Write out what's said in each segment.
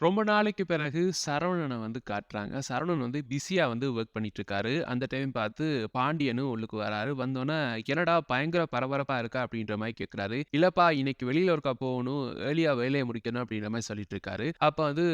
ரொம்ப நாளைக்கு பிறகு சரவணன வந்து காட்டுறாங்க. சரவணன் வந்து பிஸியா வந்து வொர்க் பண்ணிட்டு இருக்காரு. அந்த டைம் பார்த்து பாண்டியனும் உள்ளுக்கு வராரு. வந்தோனே, "என்னடா பயங்கர பரபரப்பா இருக்கா?" அப்படின்ற மாரி கேட்குறாரு. "இல்லப்பா இன்னைக்கு வெளியில ஒருக்கா போகணும். ஏர்லியா வேலைய முடிக்கணும்." அப்படின்ற மாரி சொல்லிட்டு இருக்காரு. அப்ப வந்து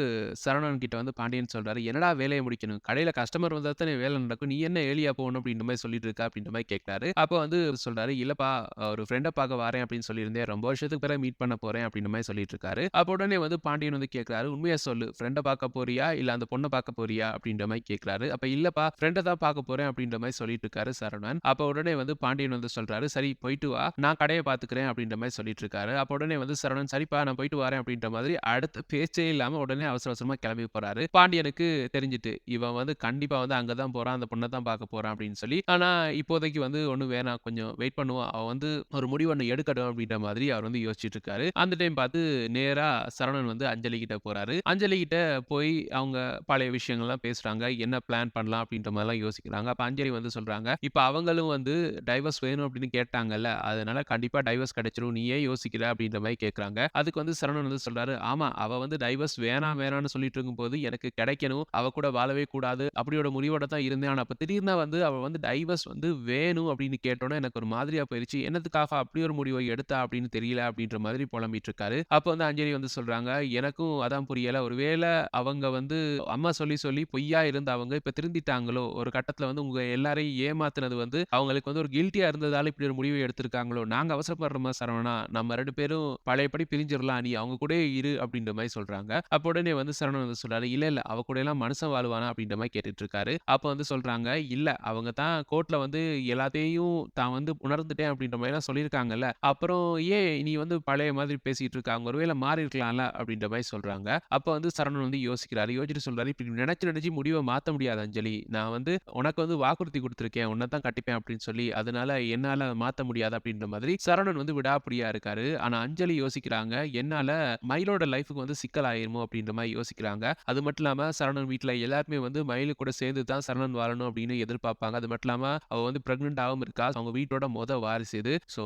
சரவணன் கிட்ட வந்து பாண்டியன் சொல்றாரு, "என்னடா வேலைய முடிக்கணும்? கடையில கஸ்டமர் வந்தா தானே வேலை நடக்கும். நீ என்ன ஏர்லியா போகணும் அப்படின்ற மாரி சொல்லிட்டு இருக்க?" அப்படின்ற மாரி கேட்கிறாரு. அப்ப வந்து சொல்றாரு, "இல்லப்பா ஒரு ஃப்ரெண்ட பார்க்க வாரேன் அப்படின்னு சொல்லியிருந்தேன். ரொம்ப வருஷத்துக்கு பிறகு மீட் பண்ண போறேன்." அப்படின்ற மாரி சொல்லிட்டு இருக்காரு. அப்ப உடனே வந்து பாண்டியன் வந்து கேட்கிறாரு, "உண்மைய சொல்லு. ஃப்ரெண்ட பார்க்க போறியா? இல்ல அந்த பொண்ண பார்க்க போறியா?" அப்படின்ற மாரி கேட்கிறாரு. அப்ப இல்லப்பா ஃப்ரெண்ட தான் பார்க்க போறேன் அப்படின்ற மாரி சொல்லிட்டு இருக்காரு சரவணன். அப்ப உடனே வந்து பாண்டியன் வந்து சொல்றாரு, "சரி போயிட்டு வா. நான் கடைய பார்த்துக்கிறேன்." அப்படின்ற மாரி சொல்லிட்டு இருக்காரு. அப்ப உடனே வந்து சரவணன், "சரிப்பா நான் போயிட்டு வரேன்." அப்படின்ற மாதிரி அடுத்த பேச்சே இல்லாம உடனே அவசர அவசரமா கிளம்பி போறாரு. பாண்டியனுக்கு தெரிஞ்சுட்டு, இவன் வந்து கண்டிப்பா வந்து அங்க தான் போறான். அந்த பொண்ண தான் பார்க்க போறான் அப்படின்னு சொல்லி. ஆனா இப்போதைக்கு வந்து ஒண்ணும் வேணாம். கொஞ்சம் வெயிட் பண்ணுவோம். அவன் வந்து ஒரு முடிவு ஒண்ணு எடுக்கட்டும் அப்படின்ற மாதிரி அவர் வந்து யோசிச்சுட்டு இருக்காரு. அந்த டைம் பார்த்து நேரா சரவணன் வந்து அஞ்சலி கிட்ட போறாரு. அஞ்சலி கிட்ட போய் அவங்க பழைய விஷயங்கள்லாம் பேசுறாங்க. என்ன பிளான் பண்ணலாம் அப்படின்ற மாரிலாம் யோசிக்கிறாங்க. அப்ப அஞ்சலி வந்து சொல்றாங்க, "இப்ப அவங்களும் வந்து டைவர்ஸ் வேணும் அப்படின்னு கேட்டாங்கல்ல. அதனால கண்டிப்பா டைவர்ஸ் கிடைச்சிரும். நீ ஏன் யோசிக்கிற?" அப்படின்ற மாரி கேட்கறாங்க. அதுக்கு வந்து சரவணன் வந்து சொல்றாரு, "ஆமா, அவ வந்து டைவர்ஸ் வேணாம் வேணாம்னு சொல்லிட்டு இருக்கும்போது எனக்கு கிடைக்கணும். அவ கூட வாழவே கூடாது. அப்படியோட முடிவோட தான் இருந்தேன். ஆனா அப்ப திடீர்னு வந்து அவ வந்து டைவர்ஸ் வந்து வேணும் அப்படின்னு கேட்டோனே எனக்கு ஒரு மாதிரியா போயிருச்சு. என்னத்துக்காக அப்படி ஒரு முடிவை எடுத்தா அப்படின்னு தெரியல." அப்படின்ற மாதிரி புலம்பிட்டு இருக்காரு. அப்ப வந்து அஞ்சலி வந்து சொல்றாங்க, "எனக்கும் அதான் புரியல. ஒருவேள அவங்க வந்து அம்மா சொல்லி சொல்லி பொய்யா இருந்த அவங்க இப்ப திருந்திட்டாங்களோ! ஒரு கட்டத்துல வந்து உங்க எல்லாரையும் ஏமாத்துனது வந்து அவங்களுக்கு வந்து ஒரு கில்ட்டியா இருந்ததால இப்படி ஒரு முடிவை எடுத்திருக்காங்களோ! நாங்க அவசரப்படுறோமா சரவணா? நம்ம 2 பேரும் பழையபடி பிரிஞ்சிரலாம். நீ அவங்க கூடயே இரு." அப்படின்ற மாரி சொல்றாங்க. அப்ப உடனே வந்து சரவணன் வந்து சொல்றாரு, "இல்ல, இல்ல. அவ கூடலாம் மனுஷன் வாழுவானா?" அப்படின்ற மாரி கேட்டுட்டு இருக்காரு. அப்ப வந்து சொல்றாங்க, "இல்ல. அவங்க தான் கோர்ட்ல வந்து எல்லாத்தையும் தான் வந்து உணர்ந்துட்டேன் அப்படின்ற மாரிலாம் சொல்லியிருக்காங்கல்ல. அப்புறம் ஏன் நீ வந்து பழைய மாதிரி பேசிட்டு இருக்க? அவங்க ஒருவேள மாறியிருக்கலாம்ல?" அப்படின்ற மாரி சொல்றாங்க. அப்ப வந்து சரவணன் வந்து யோசிக்கிறாரு. யோசிச்சுட்டு சொல்றாரு, "இப்படி நெனச்சு நெனச்சு முடிவ மாத்த முடியாது அஞ்சலி. நான் வந்து உனக்கு வந்து வாக்குறுதி குடுத்துருக்கேன். உன்ன தான் கட்டிப்பேன் அப்படின்னு சொல்லி. அதனால என்னால மாத்த முடியாது." அப்படின்ற மாதிரி சரவணன் வந்து விடாப்பிடியா இருக்காரு. ஆனா அஞ்சலி யோசிக்கிறாங்க, "என்னால மயிலோட லைஃப்க்கு வந்து சிக்கல் ஆயிருமோ?" அப்படின்ற மாரி யோசிக்கிறாங்க. அது மட்டும் இல்லாம சரவணன் வீட்ல எல்லாருமே வந்து மயிலு கூட சேர்ந்து தான் சரவணன் வாழணும் அப்படின்னு எதிர்பார்ப்பாங்க. அது மட்டும் இல்லாம அவ வந்து பிரெக்னன்ட் ஆவும் இருக்கா. அவங்க வீட்டோட வாரிசு இது. ஸோ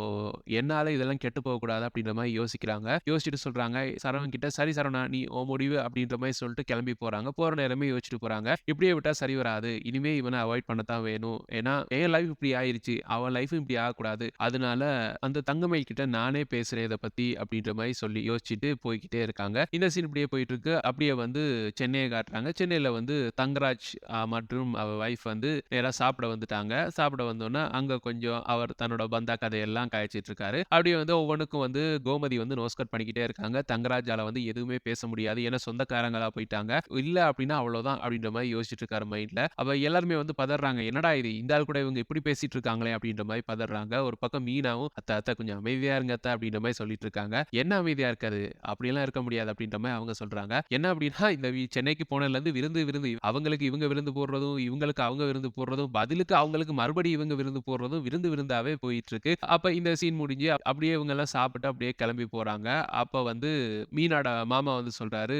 என்னால இதெல்லாம் கெட்டு போகக்கூடாது அப்படின்ற மாரி யோசிக்கிறாங்க. யோசிச்சுட்டு சொல்றாங்க சரவணன் கிட்ட, "சரி சரவணா நீ உன் முடிவு." அப்படின்ற மாரி சொல்லிட்டு கிளம்பி போறாங்க. போற நேரமே யோசிச்சுட்டு போறாங்க. "இப்படியே விட்டா சரி வராது. இனிமே இவன அவாய்ட் பண்ணத்தான் வேணும். ஏன்னா என் லைஃப் இப்படி ஆயிருச்சு. அவன் லைஃப்பும் இப்படி ஆகக்கூடாது. அதனால அந்த தங்கமயில் கிட்ட நானே பேசுறேன் இத பத்தி." அப்படின்ற மாரி சொல்லி யோசிச்சுட்டு போய்க்கிட்டே இருக்காங்க. இந்த சீன் இப்படியே போயிட்டு இருக்கு. அப்படியே வந்து சென்னைய காட்டுறாங்க. சென்னையில வந்து தங்கராஜ் மற்றும் அவ வைஃப் வந்து நேரா சாப்பிட வந்துட்டாங்க. சாப்பிட வந்தோனே, அங்க கொஞ்சம் அவர் தன்னோட பந்தா கதையெல்லாம் கழிச்சிட்டு இருக்காரு. அப்படியே வந்து ஒவ்வொன்னுக்கும் வந்து கோமதி வந்து நோஸ்கட் பண்ணிக்கிட்டே இருக்காங்க. தங்கராஜால வந்து எதுவுமே பேச முடியாது. ஏன்னா சொந்தக்காரங்களா போயிட்டாங்க. இல்ல அப்படின்னா அவ்வளோதான் அப்படின்ற மாரி யோசிச்சுட்டு இருக்காரு மைண்ட்ல. அப்ப எல்லாருமே வந்து பதர்றாங்க. என்னடா இது இந்த ஆள் கூட இவங்க இப்படி பேசிட்டு இருக்காங்களே அப்படின்ற மாரி பதர்றாங்க. ஒரு பக்கம் மீனாவும், "அத்த அத்த கொஞ்சம் அமைதியா இருங்க அத்த" அப்படின்ற மாரி சொல்லிட்டு இருக்காங்க. "என்ன அமைதியா இருக்காது? அப்படியெல்லாம் இருக்க முடியாது." அப்படின்ற மாரி அவங்க சொல்றாங்க. என்ன அப்படின்னா, இந்த சென்னைக்கு போனதுலருந்து விருந்து விருந்து. அவங்களுக்கு இவங்க விருந்து போடுறதும், இவங்களுக்கு அவங்க விருந்து போடுறதும், பதிலுக்கு அவங்களுக்கு மறுபடியும் இவங்க விருந்து போடுறதும், விருந்து விருந்தாவே போயிட்டுருக்கு. அப்ப இந்த சீன் முடிஞ்சு அப்படியே இவங்கலாம் சாப்பிட்டு அப்படியே கிளம்பி போறாங்க. அப்ப வந்து மீனாட மாமா வந்து சொல்றாரு,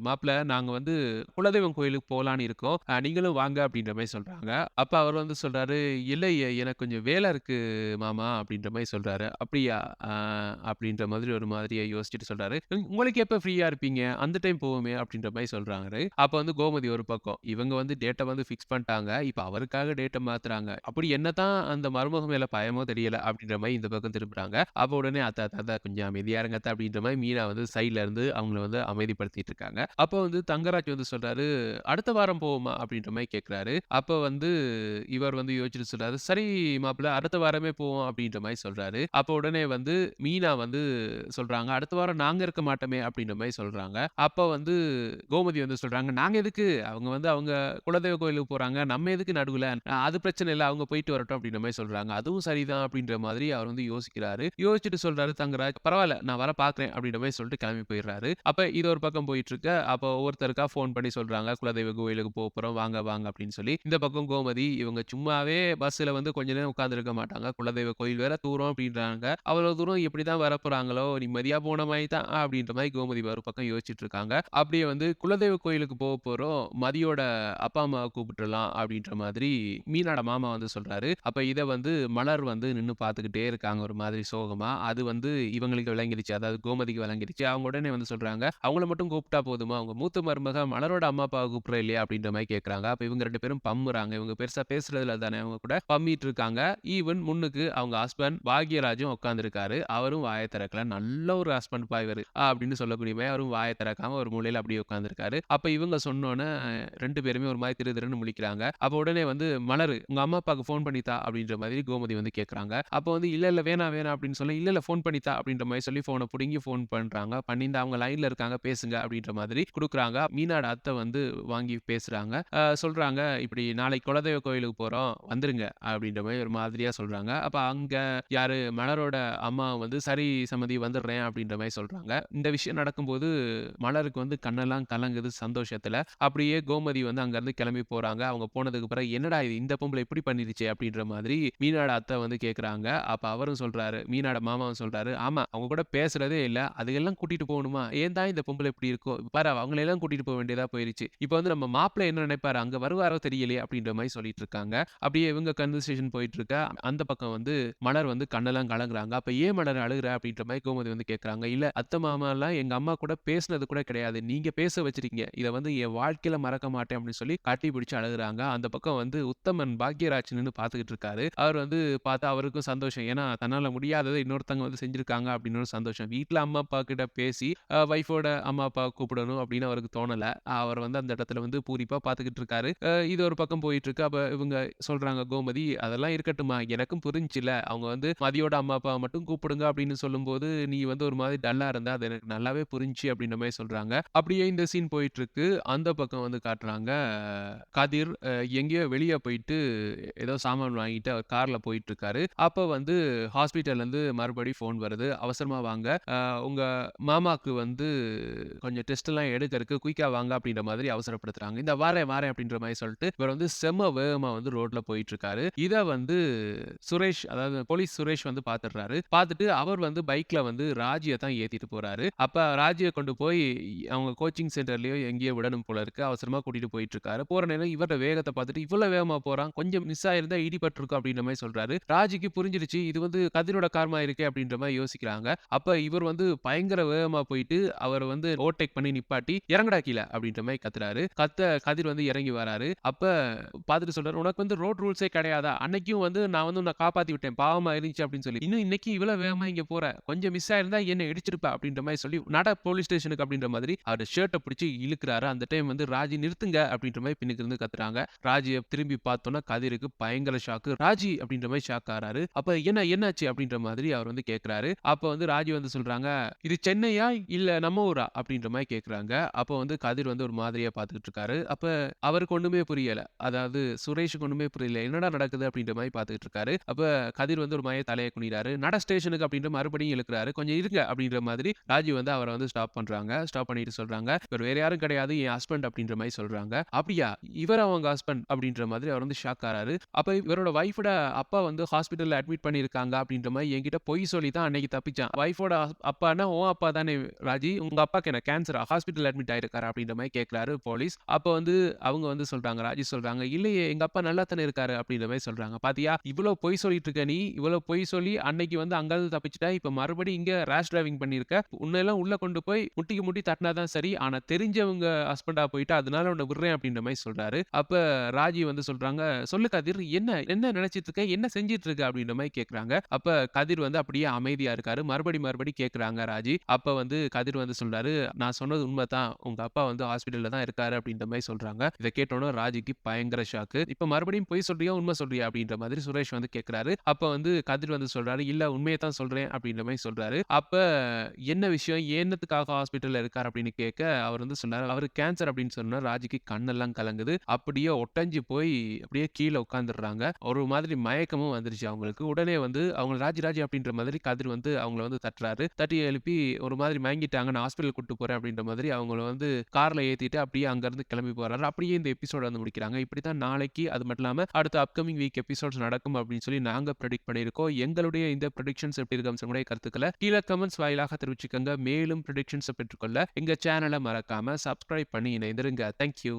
"மாப்ள நாங்க வந்து குலதெய்வம் கோயிலுக்கு போலான்னு இருக்கோம். நீங்களும் வாங்க." அப்படின்ற மாரி சொல்றாங்க. அப்ப அவர் வந்து சொல்றாரு, "இல்ல எனக்கு கொஞ்சம் வேல இருக்கு மாமா." அப்படின்ற மாரி சொல்றாரு. "அப்படியா?" அ அப்படின்ற மாதிரி ஒரு மாதிரியா யோசிச்சுட்டு சொல்றாரு. உங்களுக்கு எப்ப ஃப்ரீயா இருப்பீங்க? அந்த டைம் போவோமே." அப்படின்ற மாரி சொல்றாரு. அப்ப வந்து கோமதி ஒரு பக்கம். இவங்க வந்து டேட்ட வந்து ஃபிக்ஸ் பண்ணிட்டாங்க. இப்ப அவருக்காக டேட்ட மாத்துறாங்க. அப்படி என்னதான் அந்த மருமக மேல பயமோ தெரியல அப்படின்ற மாரி இந்த பக்கம் திரும்புறாங்க. அப்ப உடனே "அத்த அத்த அத்த கொஞ்சம் அமைதியா இருங்க அத்த" அப்படின்ற மாரி மீனா வந்து சைட்ல இருந்து அவங்கள வந்து அமைதிப்படுத்திட்டு இருக்காங்க. அப்ப வந்து தங்கராஜ் வந்து சொல்றாரு, "அடுத்த வாரம் போவோமா?" அப்படின்ற மாரி கேட்கிறாரு. அப்ப வந்து இவர் வந்து யோசிச்சுட்டு சொல்றாரு, "சரி மாப்பிள அடுத்த வாரமே போவோம்." அப்படின்ற மாரி சொல்றாரு. அப்ப உடனே வந்து மீனா வந்து சொல்றாங்க, "அடுத்த வாரம் நாங்க இருக்க மாட்டோமே!" அப்படின்ற மாரி சொல்றாங்க. அப்ப வந்து கோமதி வந்து சொல்றாங்க, "நாங்க எதுக்கு? அவங்க வந்து அவங்க குலதெய்வ கோயிலுக்கு போறாங்க. நம்ம எதுக்கு நடுவுல? அது பிரச்சனை இல்ல. அவங்க போயிட்டு வரட்டும்." அப்படின்ற மாரி சொல்றாங்க. அதுவும் சரிதான் அப்படின்ற மாதிரி அவர் வந்து யோசிக்கிறாரு. யோசிச்சுட்டு சொல்றாரு தங்கராஜ், "பரவால்ல நான் வர பார்க்கிறேன்." அப்படின்ற மாரி சொல்லிட்டு கிளம்பி போயிடுறாரு. அப்ப இது ஒரு பக்கம் போயிட்டு இருக்க, அப்ப ஒவ்வொருத்தருக்கா ஃபோன் பண்ணி சொல்றாங்க, "குலதெய்வ கோயிலுக்கு போறோம். வாங்க, வாங்க." அப்படின்னு சொல்லி. இந்த பக்கம் கோமதி, இவங்க சும்மாவே பஸ்ஸுல வந்து கொஞ்ச நேரம் உட்கார்ந்திருக்க மாட்டாங்க. குலதெய்வ கோயில் வேற தூரம் அப்படின்றாங்க. அவ்வளோ தூரம் எப்படிதான் வரப்போறாங்களோ? நிம்மதியா போன மாரி தான் அப்படின்ற மாரி கோமதி ஒரு பக்கம் யோசிச்சுட்டு இருக்காங்க. அப்படியே வந்து குலதெய்வ கோயிலுக்கு போறோம். மதியோட அப்பா, அம்மாவ கூப்பிட்டுறலாம் அப்படின்ற மாதிரி மீனாட மாமா வந்து சொல்றாரு. அப்ப இத வந்து மலர் வந்து நின்னு பார்த்துக்கிட்டே இருக்காங்க ஒரு மாதிரி சோகமா. அது வந்து இவங்களுக்கு விளங்கிடுச்சு. அதாவது கோமதிக்கு விளங்கிடுச்சு. அவங்க உடனே வந்து சொல்றாங்க, "அவங்கள மட்டும் கூப்பிட்டா போதுமா? உங்க மூத்த மருமக மலரோட அம்மா, அப்பாவ கூப்பிடுற இல்லையா? அப்படின்ற மாரி கேட்கறாங்க. அப்ப இவங்க 2 பேரும் பம்முறாங்க. இவங்க பெருசா பேசுறதில்ல தானே அவங்க கூட. பம்மிட்டு இருக்காங்க. ஈவன் முன்னுக்கு அவங்க ஹஸ்பண்ட் பாக்யராஜும் உட்கார்ந்திருக்காரு. அவரும் வாய திறக்கல. நல்ல ஒரு ஹஸ்பண்ட் பா இவரு. அப்படின்னு சொல்லக்கூடிய மாரி அவரும் வாய திறக்காம ஒரு மூலையில அப்படியே உட்கார்ந்திருக்காரு. அப்ப இவங்க சொன்னோனே 2 பேருமே ஒரு மாரி திரு திருன்னு முழிக்கிறாங்க. அப்ப உடனே வந்து "மலரு, உங்க அம்மா, அப்பாவுக்கு ஃபோன் பண்ணி தா" அப்படின்ற மாதிரி கோமதி வந்து கேட்கறாங்க. அப்ப வந்து "இல்ல, இல்ல வேணாம், வேணாம்" அப்படின்னு சொல்ல, "இல்ல, இல்ல ஃபோன் பண்ணி தா" அப்படின்ற மாரி சொல்லி ஃபோன புடுங்கி ஃபோன் பண்றாங்க. பண்ணி "இந்தா அவங்க லைன்ல இருக்காங்க பேசுங்க" அப்படின்ற மாதிரி குடுக்குறாங்க. மீனாவோட அத்தை வந்து வாங்கி பேசுறாங்க. சொல்றாங்க, "இப்படி நாளைக்கு குலதெய்வ கோயிலுக்கு போறோம். வந்துருங்க" அப்படின்ற மாரி ஒரு மாதிரியா சொல்றாங்க. அப்ப அங்க யாரு மலரோட அம்மா வந்து "சரி சம்மதி வந்துடுறேன்" அப்படின்ற மாரி சொல்றாங்க. இந்த விஷயம் நடக்கும்போது மலருக்கு வந்து கண்ணெல்லாம் கலங்குது சந்தோஷத்துல. அப்படியே கோமதி வந்து அங்கருந்து கிளம்பி போறாங்க. அவங்க போனதுக்கு பிறகு, "என்னடா இது இந்த பொம்பள இப்படி பண்ணிருச்சே!" அப்படின்ற மாதிரி மீனாவோட அத்தை வந்து கேட்கறாங்க. அப்ப அவரும் சொல்றாரு, மீனாவோட மாமாவும் சொல்றாரு, "ஆமா, அவங்க கூட பேசுறதே இல்ல. அதுகெல்லாம் கூட்டிட்டு போகணுமா? ஏன் தான் இந்த பொம்பள இப்படி இருக்கோ? பாரு அவங்களயெல்லாம் கூட்டிட்டு போ வேண்டியதா போயிருச்சு. இப்ப வந்து நம்ம மாப்பிள்ளை என்ன நினைப்பாரு? அங்க வருவாரோ தெரியலையே!" அப்படின்ற மாரி சொல்லிட்டு இருக்காங்க. அப்படியே இவங்க கன்வர்சேஷன் போயிட்டு இருக்க. அந்த பக்கம் வந்து மலர் வந்து கண்ணெல்லாம் கலங்குறாங்க. அப்ப "ஏன் மலர் அழுகுற?" அப்படின்ற மாரி கோமதி வந்து கேட்கறாங்க. "இல்ல அத்தை, மாமாலாம் எங்க அம்மா கூட பேசுனது கூட கிடையாது. நீங்க பேச வச்சிருக்கீங்க. இத வந்து என் வாழ்க்கையில மறக்க மாட்டேன்" அப்படின்னு சொல்லி கட்டி பிடிச்சு அழுகுறாங்க. அந்த பக்கம் வந்து உத்தமன் பாக்யராஜ் நின்னு பார்த்துக்கிட்டு இருக்காரு. அவர் வந்து பார்த்தா அவருக்கும் சந்தோஷம். ஏன்னா தன்னால முடியாதத இன்னொருத்தவங்க வந்து செஞ்சிருக்காங்க அப்படின்னு ஒரு சந்தோஷம். வீட்ல அம்மா, அப்பா கிட்ட பேசி வைஃபோட அம்மா, அப்பாவ கூப்பிடணும் அப்படின்னு அவருக்கு தோணல. அவர் வந்து அந்த இடத்துல வந்து பூரிப்பா பார்த்துக்கிட்டு இருக்காரு. இது ஒரு பக்கம் போயிட்டு இருக்கு. அப்ப இவங்க சொல்றாங்க கோமதி, "அதெல்லாம் இருக்கட்டும்மா. எனக்கும் புரிஞ்சுச்சுல்ல. அவங்க வந்து மதியோட அம்மா, அப்பாவ மட்டும் கூப்பிடுங்க அப்படின்னு சொல்லும்போது, நீ வந்து ஒரு மாதிரி டல்லா இருந்த. அது எனக்கு நல்லாவே புரிஞ்சுச்சு" அப்படின்ற மாரி சொல்றாங்க. அப்படியே இந்த சீன் போயிட்டு இருக்கு. அந்த பக்கம் வந்து காட்டுறாங்க, கதிர் எங்கேயோ வெளிய போயிட்டு ஏதோ சாமான் வாங்கிட்டு அவர் கார்ல போயிட்டுருக்காரு. அப்ப வந்து ஹாஸ்பிட்டல்லேருந்து மறுபடியும் ஃபோன் வருது. "அவசரமா வாங்க. உங்க மாமாக்கு வந்து கொஞ்சம் டெஸ்ட்லாம் எடுக்கறக்கு குயிக்கா வாங்க" அப்படின்ற மாதிரி அவசரப்படுத்துறாங்க. "இந்த வாரேன், வாரேன்" அப்படின்ற மாரி சொல்லிட்டு இவர் வந்து செம்ம வேகமா வந்து ரோட்ல போயிட்டுருக்காரு. இத வந்து சுரேஷ், அதாவது போலீஸ் சுரேஷ் வந்து பார்த்துடுறாரு. பார்த்துட்டு அவர் வந்து பைக்ல வந்து ராஜிய தான் ஏத்திட்டு போறாரு. அப்ப ராஜிய கொண்டு போய் அவங்க கோச்சிங் சென்டர்லயோ எங்கேயோ விடணும் போல இருக்கு. அவசரமா கூட்டிட்டு போயிட்டுருக்காரு. போற நேரம் இவரோட வேகத்த பார்த்துட்டு, "இவ்வளோ வேகமா போறான். கொஞ்சம் மிஸ் ஆயிருந்தா இடிபட்டுருக்கும்" அப்படின்ற மாரி சொல்றாரு. ராஜிக்கு புரிஞ்சிருச்சு. இது வந்து கதிரோட கார் மாரி இருக்கே அப்படின்ற மாரி யோசிக்கிறாங்க. அப்ப இவர் வந்து பயங்கர வேகமா போயிட்டு அவர வந்து ஓவர்டேக் பண்ணி நிப்பாட்டி, "இறங்குடா கீழ" அப்படின்ற மாரி கத்துறாரு. கதிர் வந்து இறங்கி வராரு. அப்ப பார்த்துட்டு சொல்றாரு, "உனக்கு வந்து ரோட் ரூல்ஸே கிடையாதா? அன்னைக்கும் வந்து நான் வந்து உன்ன காப்பாத்தி விட்டேன். பாவமா இருந்துச்சு" அப்படின்னு சொல்லி. "இன்னும் இன்னைக்கு இவ்வளோ வேகமா இங்க போற. கொஞ்சம் மிஸ் ஆயிருந்தா என்ன இடிச்சிருப்ப" அப்படின்ற மாரி சொல்லி, "நட போலீஸ் ஸ்டேஷனுக்கு" அப்படின்ற மாதிரி அவரு ஷர்ட்ட பிடிச்சு இழுக்குறாரு. அந்த டைம் வந்து ராஜி "நிறுத்துங்க" அப்படின்ற மாரி பின்னுக்கு இருந்து கத்துறாங்க. ராஜிய திரும்பி பார்த்தோம்னா கதிருக்கு பயங்கர ஷாக்கு. "ராஜி" அப்படின்ற மாரி ஷாக் ஆறாரு. அப்ப என்னாச்சு?" அப்படின்ற மாதிரி அவர் வந்து கேட்கிறாரு. அப்ப வந்து ராஜி வந்து சொல்றாங்க, "இது சென்னையா? இல்ல நம்ம ஊரா?" அப்படின்ற மாரி கேட்குறாங்க. அப்ப வந்து கதிர் வந்து ஒரு மாதிரியா பார்த்துக்கிட்டு இருக்காரு. அப்ப அவருக்கு ஒண்ணுமே புரியல. அதாவது சுரேஷுக்கு ஒண்ணுமே புரியல. என்னடா நடக்குது அப்படின்ற மாரி பார்த்துக்கிட்டு இருக்காரு. அப்ப கதிர் வந்து ஒரு மாரி தலைய குனிறாரு. "நட ஸ்டேஷனுக்கு" அப்படின்ற மறுபடியும் இழுக்குறாரு. "கொஞ்சம் இருங்க" அப்படின்ற மாதிரி ராஜி வந்து அவர வந்து ஸ்டாப் பண்றாங்க. ஸ்டாப் பண்ணிட்டு சொல்றாங்க, "இவர் வேற யாரும் கிடையாது. என் ஹஸ்பண்ட்" அப்படின்ற மாரி சொல்றாங்க. "அப்படியா? இவரா உங்க ஹஸ்பண்ட்?" அப்படின்ற மாதிரி அவர் வந்து ஷாக் ஆறாரு. அப்ப இவரோட வைஃபோட அப்பா வந்து ஹாஸ்பிட்டல்ல அட்மிட் பண்ணியிருக்காங்க அப்படின்ற மாரி என்கிட்ட பொய் சொல்லி தான் அன்னைக்கு தப்பிச்சான். வைஃபோட அப்பான்னா உன் அப்பா தானே ராஜி? உங்க அப்பாக்கு என்ன கேன்சரா? Hospital admit ஆயிருக்காரா? அப்படின்ற மாரி கேட்கிறாரு போலீஸ். அப்ப வந்து அவங்க வந்து சொல்றாங்க, ராஜி சொல்றாங்க, "இல்லையே எங்க அப்பா நல்லா தானே இருக்காரு" அப்படின்ற மாரி சொல்றாங்க. "பாத்தியா? இவ்ளோ பொய் சொல்லிட்டு இருக்க நீ. இவ்ளோ பொய் சொல்லி அன்னைக்கு வந்து அங்கருந்து தப்பிச்சுட்ட. இப்ப மறுபடியும் இங்க ரேஷ் டிரைவிங் பண்ணியிருக்க. உன்னெல்லாம் உள்ள கொண்டு போய் முட்டிக்கு முட்டி தட்டினா தான் சரி. ஆனா தெரிஞ்சவங்க ஹஸ்பண்டா போயிட்ட. அதனால உன்ன விடுறேன்" அப்படின்ற மாரி சொல்றாரு. அப்ப ராஜி வந்து சொல்றாங்க, "சொல்லு கதிர். என்ன நினைச்சிட்டு இருக்க? என்ன செஞ்சுட்டு இருக்க?" அப்படின்ற மாரி கேட்கறாங்க. அப்ப கதிர் வந்து அப்படியே அமைதியா இருக்காரு. மறுபடி கேட்கறாங்க ராஜி. அப்ப வந்து கதிர் வந்து சொல்றாரு, "நான் சொன்னது உண்மதான். உங்க அப்பா வந்து ஹாஸ்பிட்டல்ல தான் இருக்காரு" அப்படின்ற மாரி சொல்றாங்க. இத கேட்டோனே ராஜிக்கு பயங்கர ஷாக்கு. "இப்ப மறுபடியும் பொய் சொல்றியா? உண்மை சொல்றியா?" அப்படின்ற மாதிரி சுரேஷ் வந்து கேட்கறாரு. அப்ப வந்து கதிர் வந்து சொல்றாரு, "இல்ல உண்மைய தான் சொல்றேன்" அப்படின்ற மாரி சொல்றாரு. அப்ப "என்ன விஷயம்? என்னத்துக்காக ஹாஸ்பிட்டல்ல இருக்காரு?" அப்படின்னு கேட்க, அவர் வந்து சொன்னாரு, "அவருக்கு கேன்சர்" அப்படின்னு சொன்னா ராஜிக்கு கண்ணெல்லாம் கலங்குது. அப்படியே ஒட்டஞ்சு போய் அப்படியே கீழ உட்கார்ந்துடுறாங்க. ஒரு மாதிரி மயக்கமும் வந்துருச்சு அவங்களுக்கு. உடனே வந்து அவங்க ராஜி அப்படின்ற மாதிரி கதிர் வந்து அவங்கள வந்து தட்டுறாரு. தட்டி எழுப்பி ஒரு மாதிரி மயங்கிட்டாங்க. நான் ஹாஸ்பிட்டல் கூட்டிட்டு போறேன் அப்படின்ற மாதிரி அவங்கள வந்து கார்ல ஏத்திட்டு அப்படியே அங்கருந்து கிளம்பி போறாரு. அப்படியே இந்த எபிசோட வந்து முடிக்கிறாங்க. இப்படித்தான் நாளைக்கு அது மட்டும் இல்லாம அடுத்த அப்கமிங் வீக் எபிசோட்ஸ் நடக்கும் அப்படின்னு சொல்லி நாங்க பிரெடிக்ட் பண்ணியிருக்கோம். எங்களுடைய இந்த பிரெடிக்ஷன்ஸ் எப்படி இருக்கு உங்களுடைய கருத்துக்கள கீழ கமெண்ட்ஸ் வாயிலாக தெரிவிச்சுக்கங்க. மேலும் பிரெடிக்ஷன்ஸ பெற்றுக்கொள்ள எங்க சேனல மறக்காம சப்ஸ்கிரைப் பண்ணி இணைந்திருங்க. Thank you.